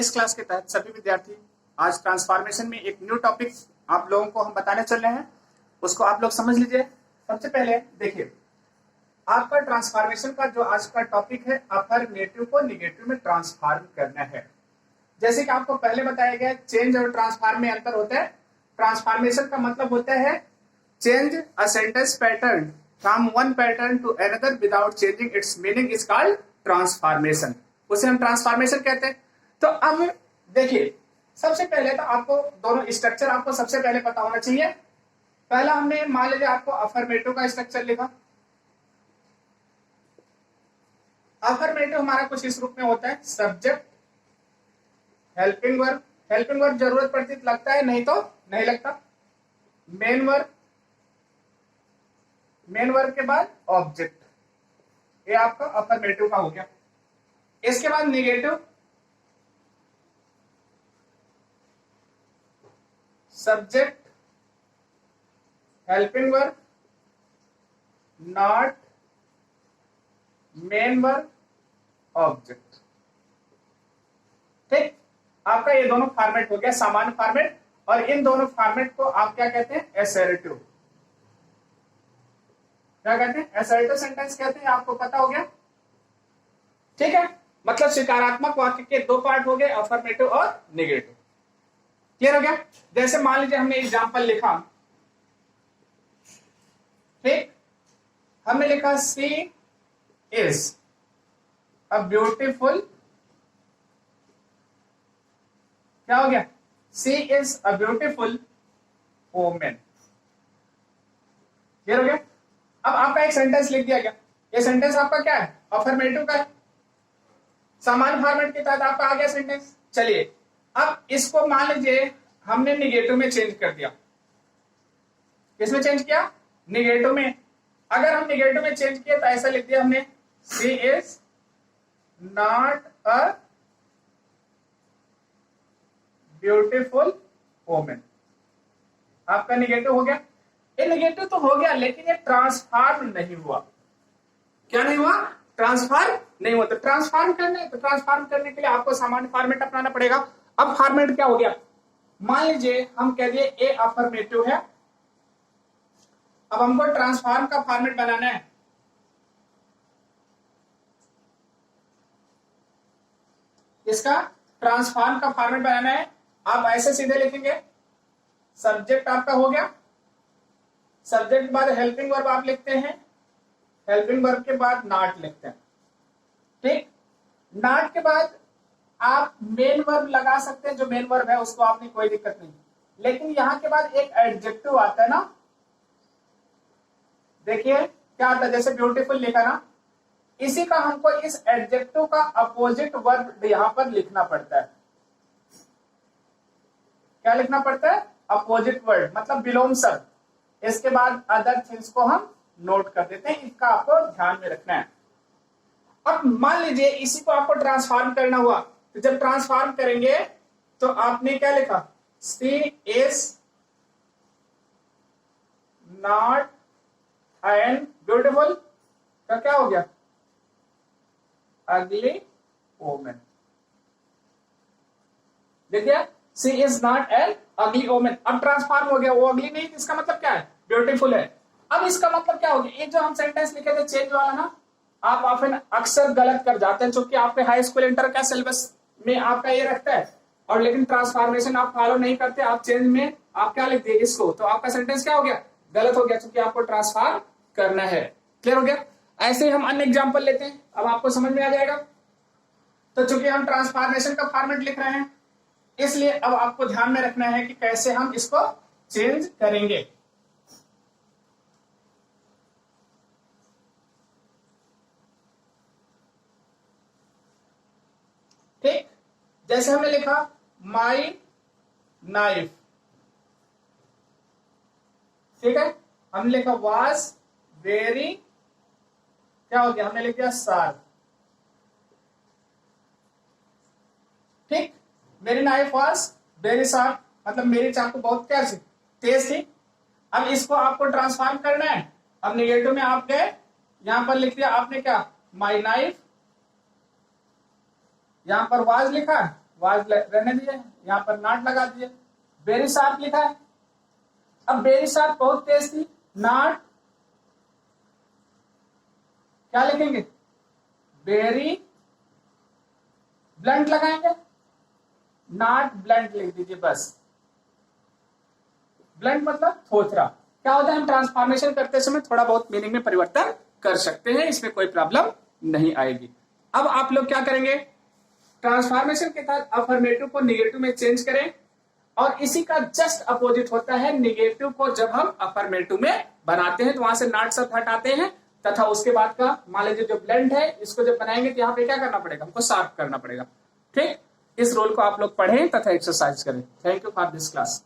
इस क्लास के तहत सभी विद्यार्थी आज ट्रांसफॉर्मेशन में एक न्यू टॉपिक आप लोगों को हम बताने चल रहे हैं, उसको आप लोग समझ लीजिए। सबसे पहले देखिए, आपका ट्रांसफॉर्मेशन का जो आज का टॉपिक है, अफर्मेटिव को निगेटिव में ट्रांसफॉर्म करना है। जैसे कि आपको पहले बताया गया, चेंज और ट्रांसफॉर्म में अंतर होता है। ट्रांसफॉर्मेशन का मतलब होता है change a sentence pattern from one pattern to another without changing its meaning is called transformation. उसे हम ट्रांसफॉर्मेशन कहते हैं। तो अब देखिए, सबसे पहले तो आपको दोनों स्ट्रक्चर आपको सबसे पहले पता होना चाहिए। पहला हमने मान लीजिए आपको अफर्मेटिव का स्ट्रक्चर लिखा। अफर्मेटिव हमारा कुछ इस रूप में होता है, subject, helping verb. Helping verb जरूरत पड़ती तो लगता है, नहीं तो नहीं लगता। मेन वर्ब, मेन वर्ब के बाद ऑब्जेक्ट, ये आपका अफर्मेटिव का हो गया। इसके बाद negative, subject, helping verb, not, main verb, object. ठीक, आपका ये दोनों फॉर्मेट हो गया, सामान्य फॉर्मेट। और इन दोनों फॉर्मेट को आप क्या कहते हैं? असर्टिव। क्या कहते हैं? असर्टिव सेंटेंस कहते हैं, आपको पता हो गया। ठीक है, मतलब सकारात्मक वाक्य के दो पार्ट हो गए, अफर्मेटिव और निगेटिव। क्लियर हो गया? जैसे मान लीजिए हमने एग्जांपल लिखा, ठीक, हमने लिखा सी इज अ ब्यूटीफुल, क्या हो गया? She is a beautiful women. Clear हो गया? अब आपका एक सेंटेंस लिख दिया गया। ये सेंटेंस आपका क्या है? अफर्मेटिव का है। सामान्य फॉर्मेट के तहत आपका आ गया सेंटेंस। चलिए, अब इसको मान लीजिए हमने निगेटिव में चेंज कर दिया। किसमें चेंज किया? निगेटिव में। अगर हम निगेटिव में चेंज किया तो ऐसा लिख दिया हमने, she is not a beautiful women. आपका निगेटिव हो गया। ये निगेटिव तो हो गया, लेकिन ये ट्रांसफॉर्म नहीं हुआ। क्या नहीं हुआ? ट्रांसफॉर्म नहीं हुआ। तो ट्रांसफॉर्म करने के लिए आपको सामान्य फॉर्मेट अपनाना पड़ेगा। अब फॉर्मेट क्या हो गया? मान लीजिए हम कह दिए ए अफर्मेटिव है। अब हमको ट्रांसफॉर्म का फॉर्मेट बनाना है। इसका ट्रांसफॉर्म का फॉर्मेट बनाना है। आप ऐसे सीधे लिखेंगे, सब्जेक्ट आपका हो गया, सब्जेक्ट के बाद हेल्पिंग वर्ब आप लिखते हैं, हेल्पिंग वर्ब के बाद नॉट लिखते हैं। ठीक, नॉट के बाद आप मेन वर्ब लगा सकते हैं, जो मेन वर्ब है उसको आपने कोई दिक्कत नहीं। लेकिन यहां के बाद एक एडजेक्टिव आता है ना, देखिए क्या आता है, जैसे ब्यूटीफुल लिखा ना, इसी का हमको इस एडजेक्टिव का अपोजिट वर्ब यहां पर लिखना पड़ता है। क्या लिखना पड़ता है? अपोजिट वर्ड, मतलब बिलोंग शब्द। इसके बाद अदर थिंग्स को हम नोट कर देते हैं। इसका आपको ध्यान में रखना है। अब मान लीजिए इसी को आपको ट्रांसफॉर्म करना हुआ, तो जब ट्रांसफॉर्म करेंगे तो आपने क्या लिखा? She is not and beautiful का क्या हो गया? Ugly women. देखिए, she is not an ugly women. अब ट्रांसफॉर्म हो गया, वो अगली नहीं, इसका मतलब क्या है? ब्यूटीफुल है। अब इसका मतलब क्या हो गया? ये जो हम सेंटेंस लिखे थे चेंज वाला ना, आप ऑफन अक्सर गलत कर जाते हैं, क्योंकि आपके हाई स्कूल इंटर का सिलेबस में आपका ये रखता है, और लेकिन ट्रांसफॉर्मेशन आप फॉलो नहीं करते, आप चेंज में आप क्या लिख दिए इसको, तो आपका सेंटेंस क्या हो गया? गलत हो गया, क्योंकि आपको ट्रांसफॉर्म करना है। क्लियर हो गया? ऐसे ही हम अन्य एग्जाम्पल लेते हैं, अब आपको समझ में आ जाएगा। तो चूंकि हम ट्रांसफॉर्मेशन का फॉर्मेट लिख रहे हैं, इसलिए अब आपको ध्यान में रखना है कि कैसे हम इसको चेंज करेंगे। ठीक, जैसे हमने लिखा माई नाइफ, ठीक है, हमने लिखा वाज वेरी, क्या हो गया? हमने लिख दिया शार्प। ठीक, मेरी नाइफ वाज वेरी शार्प, मतलब मेरी चाकू बहुत क्या थी? तेज थी। अब इसको आपको ट्रांसफॉर्म करना है। अब निगेटिव में आप गए, यहां पर लिख दिया आपने क्या? माई नाइफ, यहां पर वाज लिखा, वाज रहने दिए, यहाँ पर नॉट लगा दिए। वेरी शार्प लिखा है, अब वेरी शार्प बहुत तेज थी, नॉट क्या लिखेंगे, वेरी ब्लंट लगाएंगे, नॉट ब्लंट लिख दीजिए बस। ब्लंट मतलब थोथरा। क्या होता है, हम ट्रांसफॉर्मेशन करते समय थोड़ा बहुत मीनिंग में परिवर्तन कर सकते हैं, इसमें कोई प्रॉब्लम नहीं आएगी। अब आप लोग क्या करेंगे, ट्रांसफॉर्मेशन के तहत अफर्मेटिव को निगेटिव में चेंज करें, और इसी का जस्ट अपोजिट होता है निगेटिव को जब हम अफर्मेटिव में बनाते हैं तो वहां से नॉट शब्द हटाते हैं, तथा उसके बाद का मान लीजिए जो ब्लंट है इसको जब बनाएंगे तो यहाँ पे क्या करना पड़ेगा, हमको शार्प करना पड़ेगा। ठीक, इस रोल को आप लोग पढ़ें तथा एक्सरसाइज करें। Thank you for this class.